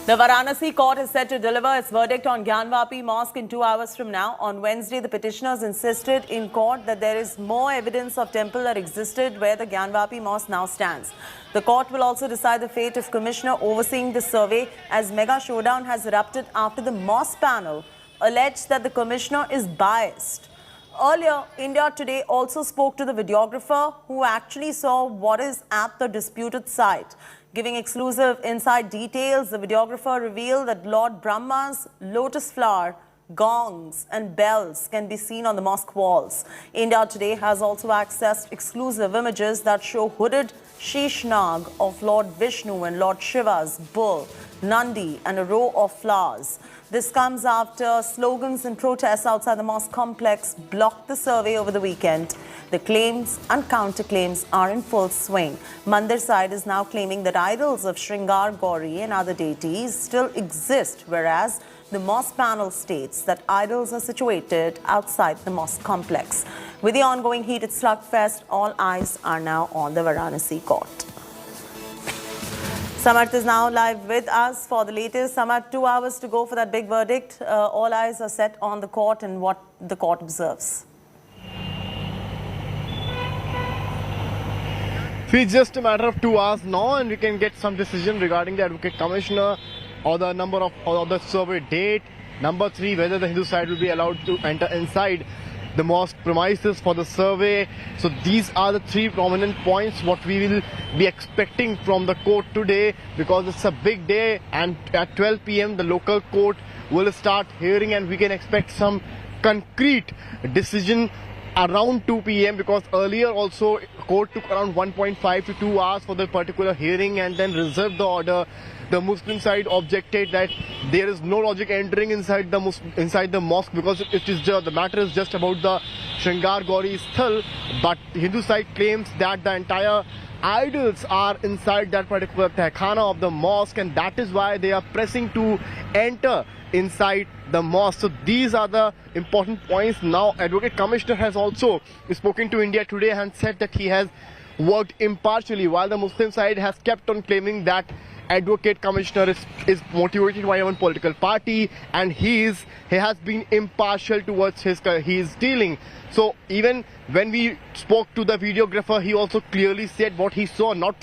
The Varanasi court is set to deliver its verdict on Gyanvapi Mosque in 2 hours from now. On Wednesday, the petitioners insisted in court that there is more evidence of temple that existed where the Gyanvapi Mosque now stands. The court will also decide the fate of commissioner overseeing the survey, as mega showdown has erupted after the mosque panel alleged that the commissioner is biased. Earlier, India Today also spoke to the videographer who actually saw what is at the disputed site. Giving exclusive inside details, the videographer revealed that Lord Brahma's lotus flower, gongs and bells can be seen on the mosque walls. India Today has also accessed exclusive images that show hooded Sheesh Nag of Lord Vishnu and Lord Shiva's bull, Nandi and a row of flowers. This comes after slogans and protests outside the mosque complex blocked the survey over the weekend. The claims and counterclaims are in full swing. Mandir side is now claiming that idols of Shringar Gauri and other deities still exist, whereas the mosque panel states that idols are situated outside the mosque complex. With the ongoing heated slugfest, all eyes are now on the Varanasi court. Samarth is now live with us for the latest. Samarth, 2 hours to go for that big verdict. All eyes are set on the court and what the court observes. So it's just a matter of 2 hours now and we can get some decision regarding the advocate commissioner or the number of or the survey date. Number 3, whether the Hindu side will be allowed to enter inside the mosque premises for the survey. So these are the 3 prominent points what we will be expecting from the court today, because it's a big day and at 12 p.m. the local court will start hearing and we can expect some concrete decision around 2 p.m. because earlier also court took around 1.5 to 2 hours for the particular hearing and then reserved the order. The Muslim side objected that there is no logic entering inside the mosque because it is the matter is just about the Shringar Gauri Sthal, but Hindu side claims that the entire idols are inside that particular tehkhana of the mosque and that is why they are pressing to enter inside the mosque. So these are the important points. Now Advocate Commissioner has also spoken to India Today and said that he has worked impartially, while the Muslim side has kept on claiming that Advocate Commissioner is motivated by one political party and he has been impartial towards his dealing. So even when we spoke to the videographer, he also clearly said what he saw, not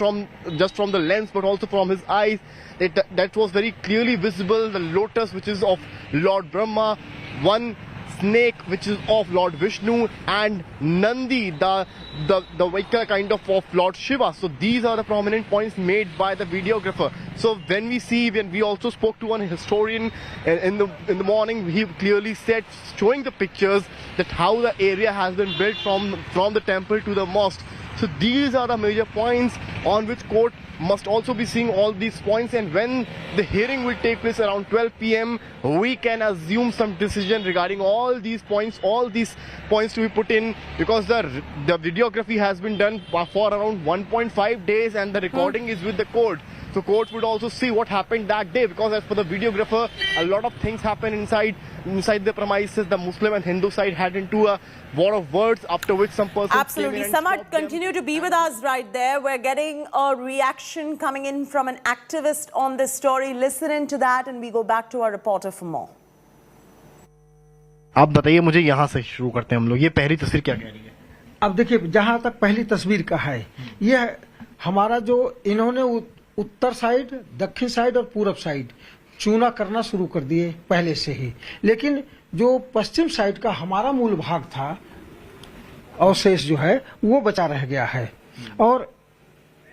just from the lens but also from his eyes. That was very clearly visible. The lotus, which is of Lord Brahma, one snake which is of Lord Vishnu, and Nandi, the vehicle kind of Lord Shiva. So these are the prominent points made by the videographer. So when we also spoke to one historian in the morning, he clearly said, showing the pictures, that how the area has been built from the temple to the mosque. So these are the major points on which court must also be seeing all these points, and when the hearing will take place around 12 p.m. we can assume some decision regarding all these points to be put in, because the videography has been done for around 1.5 days and the recording is with the court. So court would also see what happened that day, because as for the videographer, a lot of things happen inside the premises. The Muslim and Hindu side had into a war of words, after which some person absolutely came in and Samarth, continue to be with us right there. We're getting a reaction coming in from an activist on this story. Listen into that and we go back to our reporter for more. आप बताइए मुझे, यहाँ से शुरू करते हैं हम लोग। ये पहली तस्वीर क्या कह रही है? अब देखिए, जहाँ तक पहली तस्वीर का है, यह हमारा जो इन्होंने उत्तर साइड, दक्षिण साइड और पूरब साइड चूना करना शुरू कर दिए पहले से ही, लेकिन जो पश्चिम साइड का हमारा मूल भाग था, अवशेष जो है वो बचा रह गया है और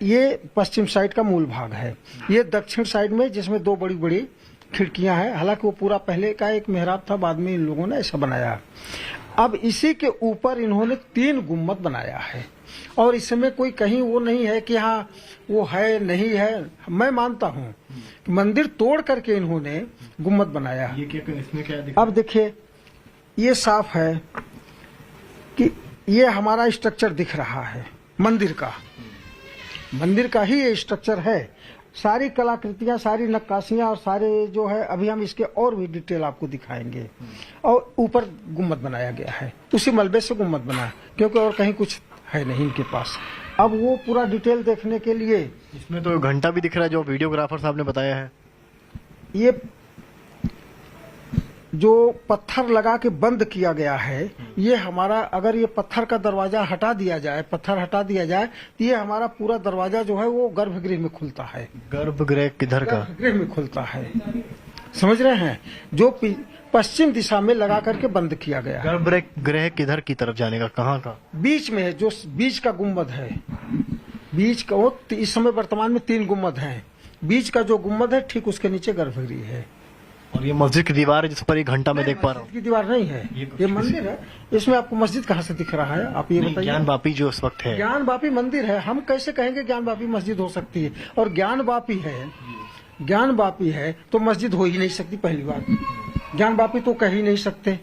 ये पश्चिम साइड का मूल भाग है। ये दक्षिण साइड में जिसमें 2 बड़ी बड़ी खिड़कियां हैं, हालांकि वो पूरा पहले का एक मेहराब था, बाद में इन लोगों ने ऐसा बनाया। अब इसी के ऊपर इन्होंने 3 गुम्मद बनाया है और इसमें कोई कहीं वो नहीं है कि हाँ वो है नहीं है। मैं मानता हूँ कि मंदिर तोड़ करके इन्होंने गुम्मद बनाया। ये क्या, इसमें क्या दिखा? अब देखिए, ये साफ है कि ये हमारा स्ट्रक्चर दिख रहा है मंदिर का ही ये स्ट्रक्चर है। सारी कलाकृतियां, सारी नक्काशियां और सारे जो है, अभी हम इसके और भी डिटेल आपको दिखाएंगे। और ऊपर गुम्मद बनाया गया है, उसी मलबे से गुम्मद बना, क्योंकि और कहीं कुछ है नहीं इनके पास। अब वो पूरा डिटेल देखने के लिए इसमें तो घंटा भी दिख रहा है जो वीडियोग्राफर साहब ने बताया है। ये जो पत्थर लगा के बंद किया गया है, ये हमारा, अगर ये पत्थर का दरवाजा हटा दिया जाए, पत्थर हटा दिया जाए, तो ये हमारा पूरा दरवाजा जो है वो गर्भगृह में खुलता है। गर्भगृह किधर का? गर्भगृह में खुलता है, समझ रहे हैं, जो पश्चिम दिशा में लगा करके बंद किया गया है। गर्भगृह किधर की तरफ जाने का, कहाँ का? बीच में है, जो बीच का गुम्बद है, बीच का, वो इस समय वर्तमान में 3 गुम्बद हैं। बीच का जो गुम्बद है ठीक उसके नीचे गर्भगृह है। और ये मस्जिद की दीवार है जिस पर ये घंटा मैं देख पा रहा हूँ। मस्जिद की दीवार नहीं है, ये मंदिर है। इसमें आपको मस्जिद कहाँ से दिख रहा है, आप ये बताइए। ज्ञानवापी जो इस वक्त है, ज्ञानवापी मंदिर है, हम कैसे कहेंगे ज्ञानवापी मस्जिद हो सकती है? और ज्ञानवापी है, ज्ञानवापी है तो मस्जिद हो ही नहीं सकती। पहली बात, ज्ञानवापी तो कह ही नहीं सकते।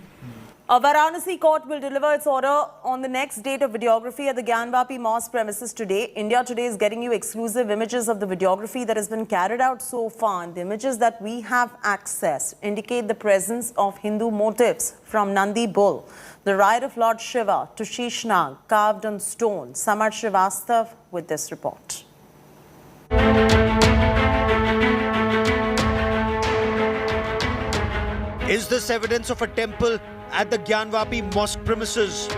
A Varanasi court will deliver its order on the next date of videography at the Gyanvapi Mosque premises today. India Today is getting you exclusive images of the videography that has been carried out so far. And the images that we have accessed indicate the presence of Hindu motifs from Nandi Bull, the ride of Lord Shiva to Shishnag carved on stone. Samar Srivastav with this report. Is this evidence of a temple at the Gyanvapi Mosque premises?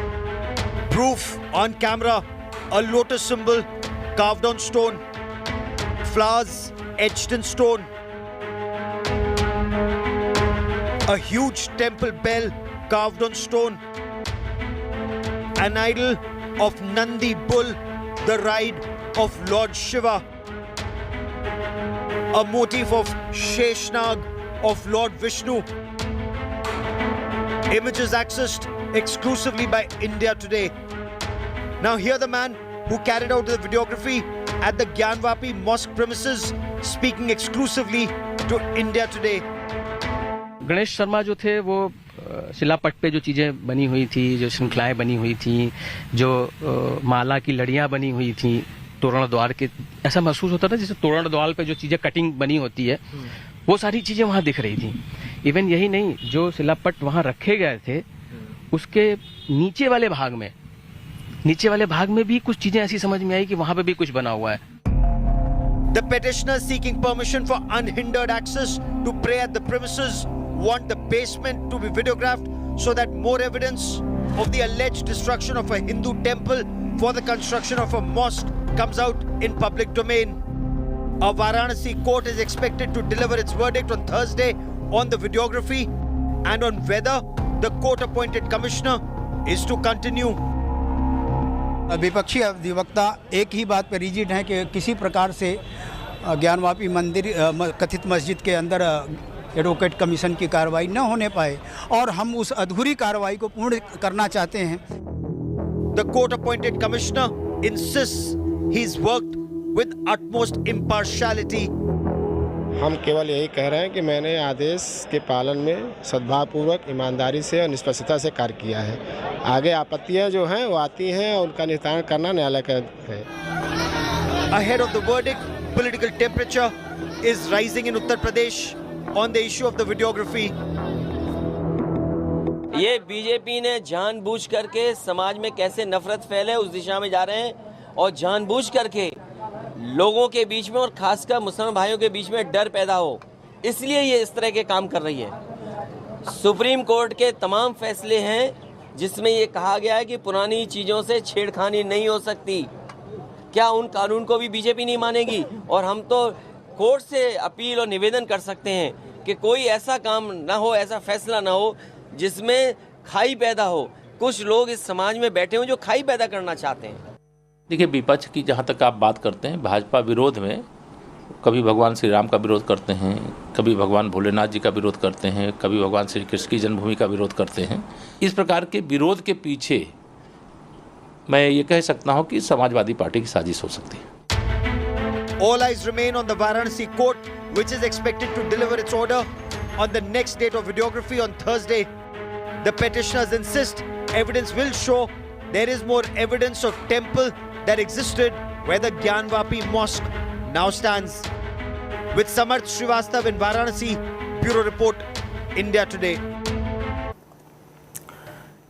Proof on camera, a lotus symbol carved on stone, flowers etched in stone, a huge temple bell carved on stone, an idol of Nandi Bull, the ride of Lord Shiva, a motif of Sheshnag of Lord Vishnu. Images accessed exclusively by India Today. Now hear the man who carried out the videography at the Gyanvapi Mosque premises speaking exclusively to India Today. Ganesh Sharma जो थे वो शिलापट पे जो चीजें बनी हुई थी, जो श्रृंखलाएं बनी हुई थी, जो माला की लड़ियां बनी हुई थी तोरण द्वार के, ऐसा महसूस होता था जैसे तोरण द्वार पे जो चीजें कटिंग बनी होती है, वो सारी चीजें वहां दिख रही थी। इवन यही नहीं, जो शिलापट वहां रखे गए थे उसके नीचे वाले भाग में भी कुछ चीजें ऐसी समझ में आई कि वहां पे भी कुछ बना हुआ है। The petitioners seeking permission for unhindered access to pray at the premises want the basement to be videographed so that more evidence of the alleged destruction of a Hindu temple for the construction of a mosque comes out in public domain. A Varanasi court is expected to deliver its verdict on Thursday on the videography and on whether the court-appointed commissioner is to continue. विपक्षी अधिवक्ता एक ही बात पर rigid हैं कि किसी प्रकार से ज्ञानवापी मंदिर कथित मस्जिद के अंदर एडवोकेट कमीशन की कार्रवाई न होने पाए, और हम उस अधूरी कार्रवाई को पूर्ण करना चाहते हैं। The court-appointed commissioner insists he's worked with utmost impartiality. हम केवल यही कह रहे हैं कि मैंने आदेश के पालन में सद्भावपूर्वक, ईमानदारी से और निष्पक्षता से कार्य किया है। आगे आपत्तियां जो हैं वो आती हैं और उनका निस्तारण करना न्यायालय का है। Ahead of the verdict, political temperature is rising in Uttar Pradesh on the issue of the videography. ये बीजेपी ने जानबूझ करके समाज में कैसे नफरत फैले उस दिशा में जा रहे हैं, और जानबूझ करके लोगों के बीच में और खासकर मुसलमान भाइयों के बीच में डर पैदा हो, इसलिए ये इस तरह के काम कर रही है। सुप्रीम कोर्ट के तमाम फैसले हैं जिसमें ये कहा गया है कि पुरानी चीज़ों से छेड़खानी नहीं हो सकती। क्या उन कानून को भी बीजेपी नहीं मानेगी? और हम तो कोर्ट से अपील और निवेदन कर सकते हैं कि कोई ऐसा काम ना हो, ऐसा फैसला ना हो जिसमें खाई पैदा हो। कुछ लोग इस समाज में बैठे हो जो खाई पैदा करना चाहते हैं। देखिए, विपक्ष की जहाँ तक आप बात करते हैं, भाजपा विरोध में कभी भगवान श्री राम का विरोध करते हैं, कभी भगवान भोलेनाथ जी का विरोध करते हैं, कभी भगवान श्री कृष्ण की जन्मभूमि का विरोध करते हैं। इस प्रकार के विरोध के पीछे मैं ये कह सकता हूँ कि समाजवादी पार्टी की साजिश हो सकती है। All eyes remain on the Varanasi court, which is expected to deliver its order on the next date of videography on Thursday. The petitioners insist evidence will show there is more evidence of temple that existed where the Gyanvapi Mosque now stands. With Samarth Srivastav in Varanasi, Bureau Report, India Today.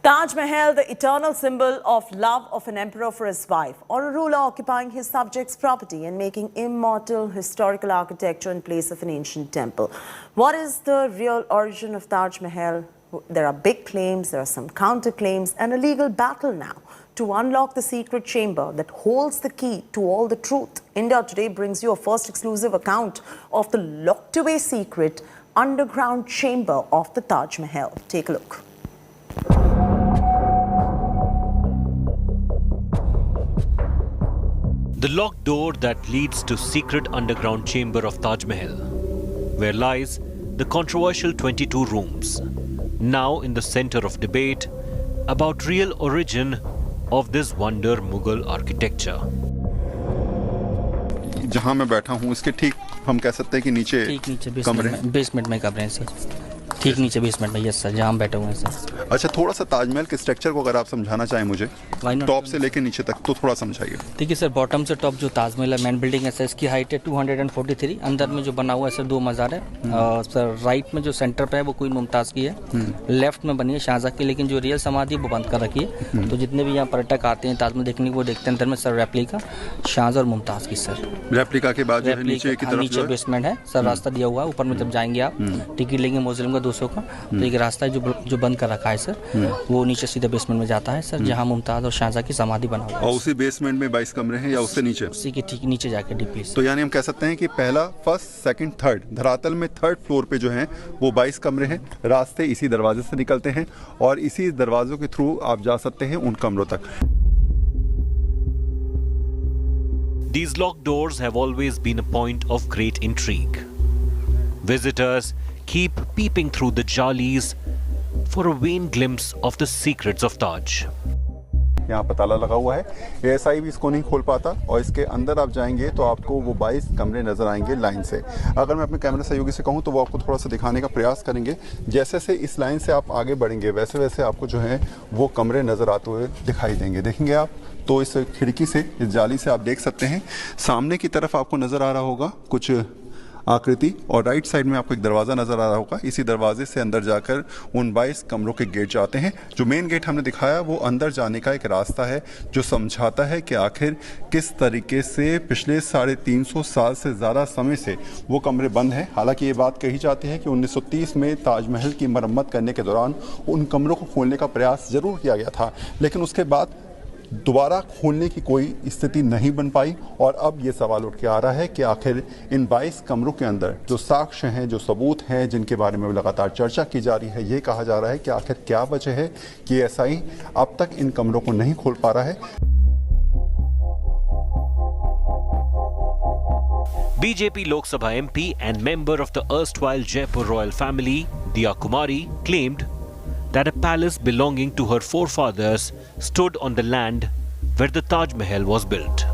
Taj Mahal, the eternal symbol of love of an emperor for his wife, or a ruler occupying his subjects' property and making immortal historical architecture in place of an ancient temple. What is the real origin of Taj Mahal? There are big claims, there are some counterclaims, and a legal battle now to unlock the secret chamber that holds the key to all the truth. India Today brings you a first exclusive account of the locked-away secret underground chamber of the Taj Mahal. Take a look. The locked door that leads to secret underground chamber of Taj Mahal, where lies the controversial 22 rooms, now in the center of debate about real origin of this wonder Mughal architecture. जहां मैं बैठा हूं इसके ठीक हम कह सकते हैं कि नीचे कमरे बेसमेंट में कमरे हैं सर, ठीक नीचे बेसमेंट में। यस सर, जहां हम बैठे हुए हैं सर। अच्छा, थोड़ा सा ताजमहल के स्ट्रक्चर को अगर आप समझाना चाहें मुझे, टॉप से लेकर नीचे तक, तो थोड़ा समझाइए। देखिए सर, बॉटम से टॉप जो ताजमहल है, मेन बिल्डिंग है सर, इसकी हाइट है 243। अंदर में जो बना हुआ है सर 2 मज़ार है। सर राइट में जो सेंटर पे है वो क्वीन मुमताज़ की है, लेफ्ट में बनी है शाहजहाँ की, लेकिन जो रियल समाधि वो बंद कर रखी है। तो जितने भी यहाँ पर्यटक आते हैं ताजमहल देखने को, देखते हैं अंदर में सर रेप्लिका शाहजहाँ और मुमताज़ की सर। रेप्लिका के बाद नीचे की तरफ नीचे बेसमेंट है सर, रास्ता दिया हुआ है। ऊपर में जब जाएंगे आप, टिकट लेंगे म्यूजियम का 200 का, तो एक रास्ता है जो बंद कर रखा है सर, वो नीचे सीधे बेसमेंट में जाता है सर, जहाँ मुमताज और शाहजहाँ की समाधि बना हुआ है। और उसी बेसमेंट में 22 कमरे हैं या उससे नीचे? उसी के ठीक नीचे जाके डीपली। तो यानी हम कह सकते हैं कि पहला, फर्स्ट, सेकंड, थर्ड, धरातल में थर्ड फ्लोर पे जो हैं वो 22 कमरे हैं। रास्ते इसी दरवाजे से निकलते हैं और इसी दरवाजों के थ्रू आप जा सकते हैं उन कमरों तक। These locked doors have always been a point of great intrigue. Visitors keep peeping through the jalis for a vain glimpse of the secrets of Taj. यहाँ पर ताला लगा हुआ है, एएसआई भी इसको नहीं खोल पाता, और इसके अंदर आप जाएंगे तो आपको वो 22 कमरे नजर आएंगे लाइन से। अगर मैं अपने कैमरा सहयोगी से कहूँ तो वो आपको थोड़ा सा दिखाने का प्रयास करेंगे। जैसे जैसे इस लाइन से आप आगे बढ़ेंगे वैसे वैसे आपको जो है वो कमरे नजर आते हुए दिखाई देंगे। देखेंगे आप तो इस खिड़की से, इस जाली से आप देख सकते हैं सामने की तरफ आपको नजर आ रहा होगा कुछ आकृति, और राइट साइड में आपको एक दरवाज़ा नज़र आ रहा होगा। इसी दरवाजे से अंदर जाकर उन 22 कमरों के गेट जाते हैं। जो मेन गेट हमने दिखाया वो अंदर जाने का एक रास्ता है जो समझाता है कि आखिर किस तरीके से पिछले 350 साल से ज़्यादा समय से वो कमरे बंद हैं। हालांकि ये बात कही जाती है कि 1930 में ताजमहल की मरम्मत करने के दौरान उन कमरों को खोलने का प्रयास ज़रूर किया गया था, लेकिन उसके बाद दोबारा खोलने की कोई स्थिति नहीं बन पाई। और अब ये सवाल उठ के आ रहा है कि आखिर इन 22 कमरों के अंदर जो साक्ष्य हैं, जो सबूत हैं, जिनके बारे में लगातार चर्चा की जा रही है, ये कहा जा रहा है कि आखिर क्या वजह है कि एएसआई अब तक इन कमरों को नहीं खोल पा रहा है। BJP Lok Sabha MP and member of the erstwhile Jaipur royal family, Diya Kumari, claimed that a palace belonging to her forefathers stood on the land where the Taj Mahal was built.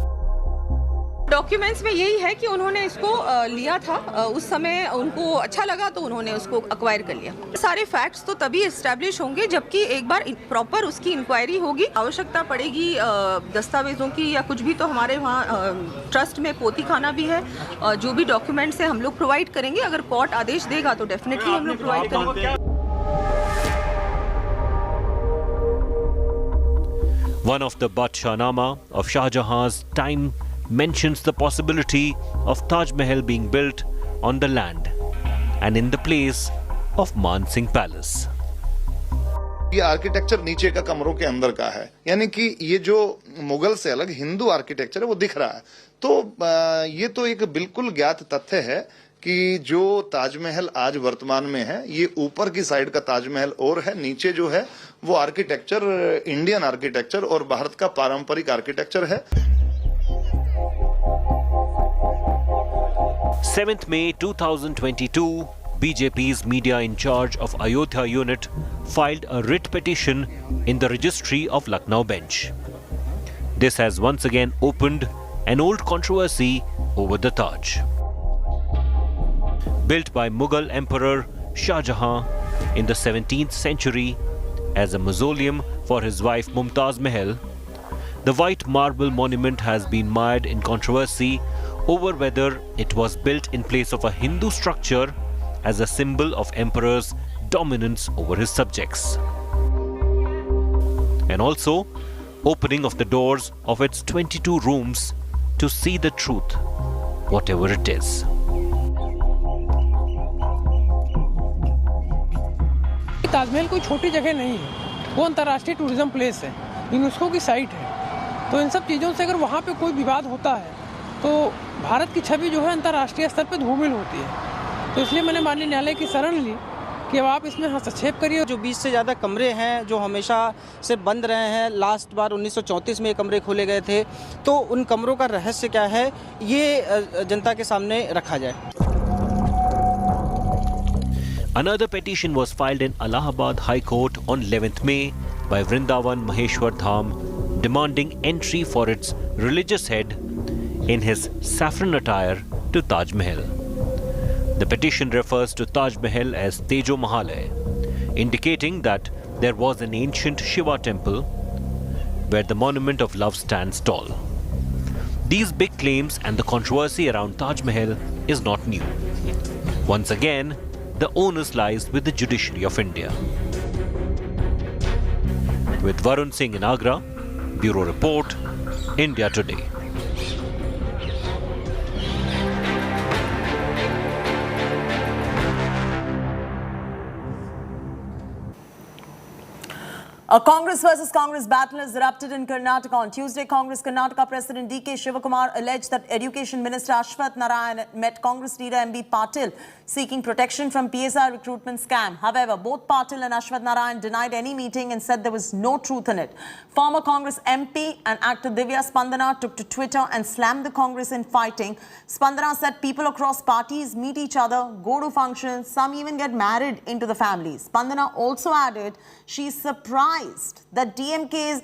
Documents में यही है कि उन्होंने इसको लिया था, उस समय उनको अच्छा लगा तो उन्होंने उसको अक्वायर कर लिया। सारे फैक्ट्स तो तभी एस्टैब्लिश होंगे जबकि एक बार प्रॉपर उसकी इंक्वायरी होगी। आवश्यकता पड़ेगी दस्तावेजों की या कुछ भी, तो हमारे वहाँ ट्रस्ट में पोथी खाना भी है, जो भी डॉक्यूमेंट्स है हम लोग प्रोवाइड करेंगे। अगर कोर्ट आदेश देगा तो डेफिनेटली हम लोग प्रोवाइड करेंगे। One of the Badshah-nama of Shah Jahan's time mentions the possibility of Taj Mahal being built on the land and in the place of Man Singh Palace. ये architecture नीचे का कमरों के अंदर का है, यानी कि ये जो मुगल से अलग हिंदू आर्किटेक्चर है वो दिख रहा है। तो ये तो एक बिल्कुल ज्ञात तथ्य है कि जो ताजमहल आज वर्तमान में है, ये ऊपर की साइड का ताजमहल और है, नीचे जो है वो आर्किटेक्चर इंडियन आर्किटेक्चर और भारत का पारंपरिक आर्किटेक्चर है। 7th May 2022, BJP's media in charge of Ayodhya unit filed a writ petition in the registry of Lucknow bench. This has once again opened an old controversy over the Taj. Built by Mughal Emperor Shah Jahan in the 17th century as a mausoleum for his wife Mumtaz Mahal, the white marble monument has been mired in controversy over whether it was built in place of a Hindu structure as a symbol of emperor's dominance over his subjects. and also opening of the doors of its 22 rooms to see the truth, whatever it is. Taj Mahal कोई छोटी जगह नहीं है, वो अंतर्राष्ट्रीय tourism place है, UNESCO की site है। तो इन सब चीज़ों से अगर वहाँ पे कोई विवाद होता है तो भारत की छवि जो है अंतर्राष्ट्रीय स्तर पे धूमिल होती है। तो इसलिए मैंने माननीय न्यायालय की शरण ली कि अब आप इसमें हस्तक्षेप करिए। जो 20 से ज़्यादा कमरे हैं जो हमेशा से बंद रहे हैं, लास्ट बार 1934 में ये कमरे खोले गए थे, तो उन कमरों का रहस्य क्या है ये जनता के सामने रखा जाए। Another petition was filed in Allahabad High Court on 11th May by Vrindavan Maheshwar Dham, demanding entry for its religious head in his saffron attire to Taj Mahal. The petition refers to Taj Mahal as Tejo Mahale, indicating that there was an ancient Shiva temple where the monument of love stands tall. These big claims and the controversy around Taj Mahal is not new. Once again, the onus lies with the judiciary of India. With Varun Singh in Agra, Bureau Report, India Today. A Congress versus Congress battle has erupted in Karnataka. On Tuesday, Congress Karnataka President D.K. Shivakumar alleged that Education Minister Ashwath Narayan met Congress leader M.B. Patil seeking protection from PSI recruitment scam. However, both Patil and Ashwath Narayan denied any meeting and said there was no truth in it. Former Congress MP and actor Divya Spandana took to Twitter and slammed the Congress in fighting. Spandana said people across parties meet each other, go to functions, some even get married into the families. Spandana also added she's surprised that DK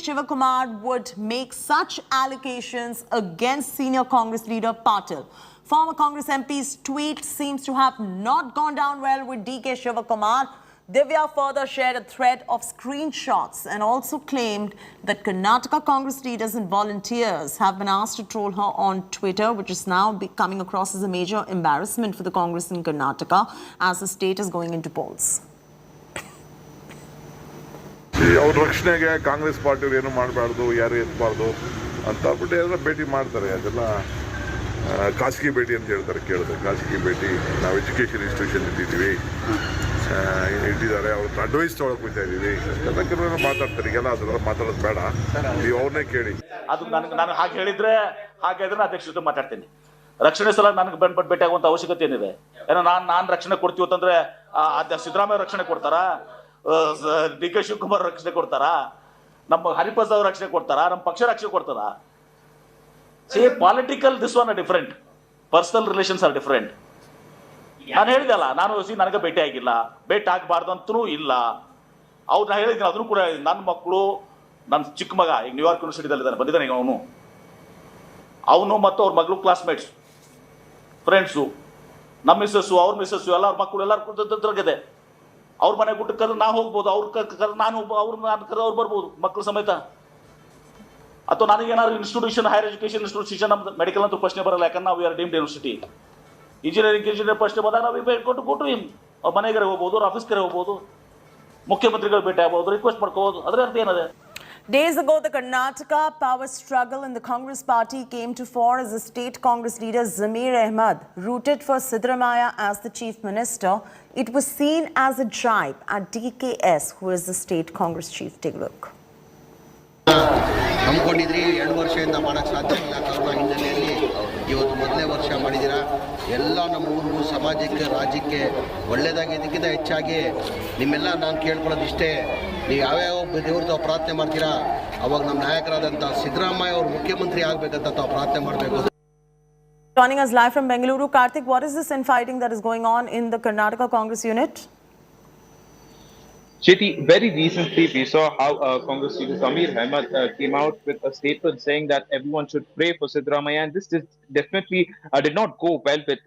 Shivakumar would make such allegations against senior Congress leader Patil. Former Congress MP's tweet seems to have not gone down well with DK Shivakumar. Divya further shared a thread of screenshots and also claimed that Karnataka Congress leaders and volunteers have been asked to troll her on Twitter, which is now coming across as a major embarrassment for the Congress in Karnataka as the state is going into polls. ಅವ್ರ ರಕ್ಷಣೆಗೆ ಕಾಂಗ್ರೆಸ್ ಪಾರ್ಟಿಯವ್ರು ಏನು ಮಾಡಬಾರ್ದು, ಯಾರು ಎತ್ತಬಾರ್ದು ಅಂತ ಬಿಟ್ಟು ಎಲ್ಲ ಭೇಟಿ ಮಾಡ್ತಾರೆ. ಅದೆಲ್ಲ ಖಾಸಗಿ ಭೇಟಿ ಅಂತ ಹೇಳ್ತಾರೆ. ಕೇಳಿದ್ರೆ ಖಾಸಗಿ ಭೇಟಿ, ನಾವು ಎಜುಕೇಷನ್ ಇನ್ಸ್ಟಿಟ್ಯೂಷನ್ ಇಟ್ಟಿದ್ದಾರೆ, ಅವ್ರ ಅಡ್ವೈಸ್ ತೊಗೊಳಕ್ ಹೋಗ್ತಾ ಇದ್ದೀವಿ ಎಲ್ಲ ಕೆಲವರು ಮಾತಾಡ್ತಾರೆ. ಈಗೆಲ್ಲ ಅದೆಲ್ಲ ಮಾತಾಡೋದು ಬೇಡ, ನೀವು ಅವ್ರನ್ನೇ ಕೇಳಿ. ಅದು ನಾನು ಹಾಗೆ ಹೇಳಿದ್ರೆ ಅಧ್ಯಕ್ಷರ ಜೊತೆ ಮಾತಾಡ್ತೀನಿ. ರಕ್ಷಣೆ ಸಲ ನನಗೆ ಬಂದ್ಬಿಟ್ಟು ಭೇಟಿ ಆಗುವಂತ ಅವಶ್ಯಕತೆ ಏನಿದೆ? ಏನೋ ನಾನು ರಕ್ಷಣೆ ಕೊಡ್ತೀವಿ ಅಂತಂದ್ರೆ ಸಿದ್ದರಾಮಯ್ಯ ರಕ್ಷಣೆ ಕೊಡ್ತಾರಾ? ಡಿ ಕೆ ಶಿವಕುಮಾರ್ ರಕ್ಷಣೆ ಕೊಡ್ತಾರಾ? ನಮ್ಮ ಹರಿಪ್ರಸಾದ್ ಅವ್ರ ರಕ್ಷಣೆ ಕೊಡ್ತಾರಾ? ನಮ್ಮ ಪಕ್ಷ ರಕ್ಷಣೆ ಕೊಡ್ತಾರಾ? Political this one different, personal relations are different. ನಾನು ಹೇಳಿದಲ್ಲ, ನನಗೆ ಭೇಟಿ ಆಗಿಲ್ಲ, ಭೇಟಿ ಆಗಬಾರ್ದು ಅಂತೂ ಇಲ್ಲ. ಅವ್ರು ನಾನು ಹೇಳಿದ್ದೀನಿ, ಅದನ್ನು ಕೂಡ ನನ್ನ ಮಕ್ಕಳು, ನನ್ನ ಚಿಕ್ಕ ಮಗ ಈಗ ನ್ಯೂಯಾರ್ಕ್ ಯೂನಿವರ್ಸಿಟಿದಲ್ಲಿದ್ದಾನೆ, ಬಂದಿದ್ದಾನೆ ಈಗ ಅವನು ಮತ್ತು ಅವ್ರ ಮಗಳು ಕ್ಲಾಸ್ಮೇಟ್ಸ್, ಫ್ರೆಂಡ್ಸು, ನಮ್ಮ ಮಿಸ್ಸಸ್ಸು, ಅವ್ರ ಮಿಸ್ಸಸ್ಸು, ಎಲ್ಲ ಅವ್ರ ಮಕ್ಕಳು ಎಲ್ಲರೂ ತಿರುಗಿದೆ. ಅವ್ರ ಮನೆ ಗುಟ್ಟು ಕರೆದು ನಾವು ಹೋಗ್ಬೋದು, ಅವ್ರು ನಾನು ಕರೆದು ಅವ್ರು ಬರ್ಬೋದು ಮಕ್ಕಳು ಸಮೇತ. ಅಥವಾ ನನಗೇನಾದ್ರು ಇನ್ಸ್ಟಿಟ್ಯೂಷನ್, ಹೈಯರ್ ಎಜುಕೇಷನ್ ಇನ್ಸ್ಟಿಟ್ಯೂಷನ್, ನಮ್ದು ಮೆಡಿಕಲ್ ಅಂತೂ ಪ್ರಶ್ನೆ ಬರಲ್ಲ, ಯಾಕಂದ್ರೆ ನಾವು ಆರ್ ಡೀಮ್ಡ್ ಯೂನಿವರ್ಸಿಟಿ. ಇಂಜಿನಿಯರಿಂಗ್ ಪ್ರಶ್ನೆ ಬಂದಾಗ ನಾವು ಕೊಟ್ಟು ಅವ್ರ ಮನೆಗೆ ಹೋಗ್ಬೋದು, ಅವ್ರ ಆಫೀಸ್ಗೆ ಹೋಗ್ಬೋದು, ಮುಖ್ಯಮಂತ್ರಿಗಳು ಭೇಟಿ ಆಗ್ಬೋದು, ರಿಕ್ವೆಸ್ಟ್ ಮಾಡ್ಕೋಬೋದು. ಅದರ ಅರ್ಥ ಏನಿದೆ? Days ago, the Karnataka power struggle in the Congress party came to fore as the state Congress leader Zamir Ahmed rooted for Siddaramaiah as the chief minister. It was seen as a jibe at DKS, who is the state Congress chief. Take a look. ಹಮ್ಮಿಕೊಂಡಿದ್ರಿ 2 ವರ್ಷದಿಂದ ಮಾಡೋಕ್ಕೆ ಸಾಧ್ಯ ಇಲ್ಲ corona ಹಿನ್ನೆಲೆಯಲ್ಲಿ. ಇವತ್ತು ಮೊದಲನೇ ವರ್ಷ ಮಾಡಿದ್ದೀರಾ. ಎಲ್ಲ ನಮ್ಮ ಊರಿಗೂ, ಸಮಾಜಕ್ಕೆ, ರಾಜ್ಯಕ್ಕೆ ಒಳ್ಳೆಯದಾಗಿ ಇದಕ್ಕಿಂತ ಹೆಚ್ಚಾಗಿ ನಿಮ್ಮೆಲ್ಲ ನಾನು ಕೇಳ್ಕೊಳ್ಳೋದು ಇಷ್ಟೇ, ನೀವು ಯಾವ್ಯಾವ ದೇವ್ರ ತಾವು ಪ್ರಾರ್ಥನೆ ಮಾಡ್ತೀರಾ, ಅವಾಗ ನಮ್ಮ ನಾಯಕರಾದಂಥ ಸಿದ್ದರಾಮಯ್ಯ ಅವರು ಮುಖ್ಯಮಂತ್ರಿ ಆಗಬೇಕಂತ ತಾವು ಪ್ರಾರ್ಥನೆ ಮಾಡಬೇಕು. Joining us live from Bengaluru, Karthik, what is this infighting that is going on in the Karnataka Congress unit? Chiti, very recently we saw how Congress leader Zamir Ahmed came out with a statement saying that everyone should pray for Siddaramaiah, and this definitely did not go well with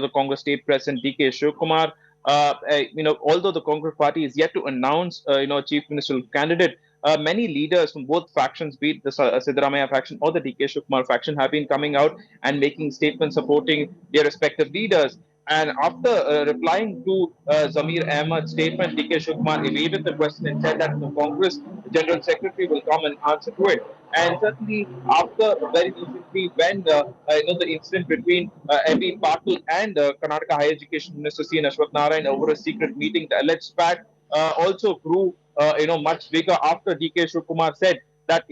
the Congress state president D.K. Shivakumar. Although the Congress party is yet to announce chief ministerial candidate, many leaders from both factions, be it the Siddaramaiah faction or the D.K. Shivakumar faction, have been coming out and making statements supporting their respective leaders. And after replying to Zamir Ahmed's statement, DK Shivkumar evaded the question and said that the Congress General Secretary will come and answer to it. And certainly, after very recently, when the incident between MP Patil and Karnataka Higher Education Minister C. Ashwath Narayan over a secret meeting, the alleged spat also grew much bigger after DK Shivkumar said that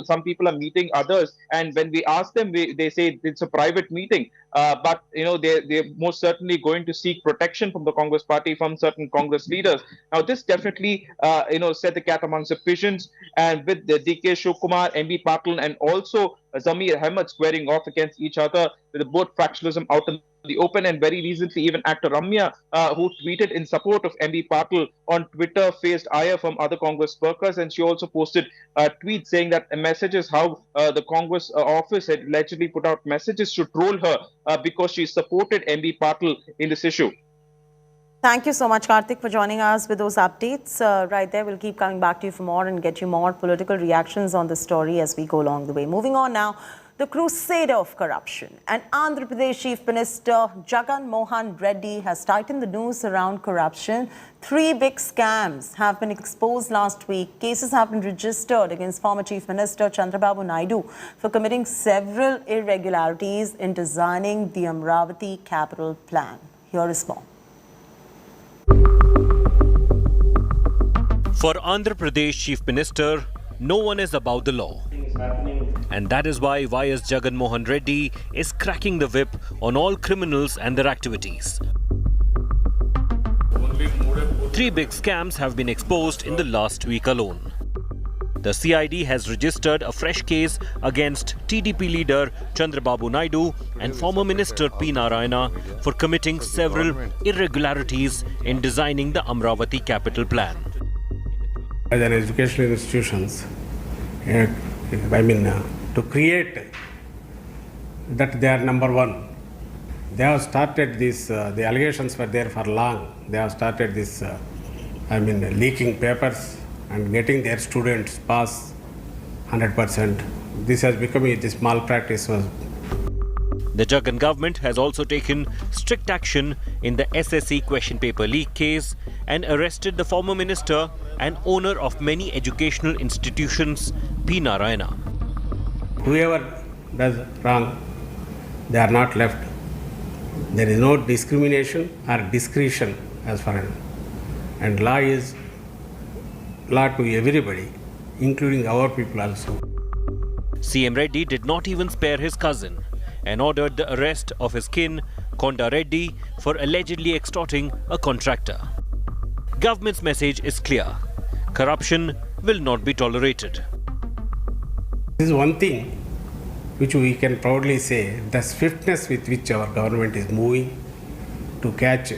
some people are meeting others, and when we ask them, they say it's a private meeting. But they're most certainly going to seek protection from the Congress party, from certain Congress leaders. Now this definitely set the cat amongst the pigeons, and with the DK Shivkumar, MB Patil, and also Zamir Ahmed squaring off against each other, with both factionalism out in the open. And very recently, even actor Ramya, who tweeted in support of MB Patil on Twitter, faced ire from other Congress workers, and she also posted a tweet saying that messages how the Congress office had allegedly put out messages to troll her because she supported MB Patil in this issue. Thank you so much, Karthik, for joining us with those updates. Right there, we'll keep coming back to you for more and get you more political reactions on the story as we go along the way. Moving on now, the crusader of corruption. And Andhra Pradesh Chief Minister Jagan Reddy has tightened the noose around corruption. 3 big scams have been exposed last week. Cases have been registered against former Chief Minister Chandrababu Naidu for committing several irregularities in designing the Amravati capital plan. Here is more. For Andhra Pradesh Chief Minister, no one is above the law. And that is why YS Jagan Reddy is cracking the whip on all criminals and their activities. 3 big scams have been exposed in the last week alone. The CID has registered a fresh case against TDP leader Chandrababu Naidu and former Minister P. Narayana for committing several irregularities in designing the Amravati capital plan. As an educational institutions, to create that they are number one. They have started this, the allegations were there for long. They have started this, leaking papers and getting their students pass 100%. This has become a small practice. The Jagan government has also taken strict action in the SSC question paper leak case and arrested the former minister and owner of many educational institutions, P. Narayana. Whoever does wrong, they are not left. There is no discrimination or discretion as far as. And law is law to everybody, including our people also. CM Reddy did not even spare his cousin and ordered the arrest of his kin, Konda Reddy, for allegedly extorting a contractor. Government's message is clear. Corruption will not be tolerated. This is one thing which we can proudly say, the swiftness with which our government is moving to catch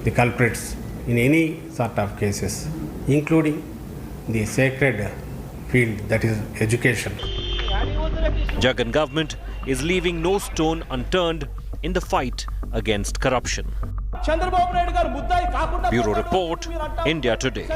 the culprits in any sort of cases, including the sacred field that is education. Jagan government is leaving no stone unturned in the fight against corruption. Bureau Report, India Today.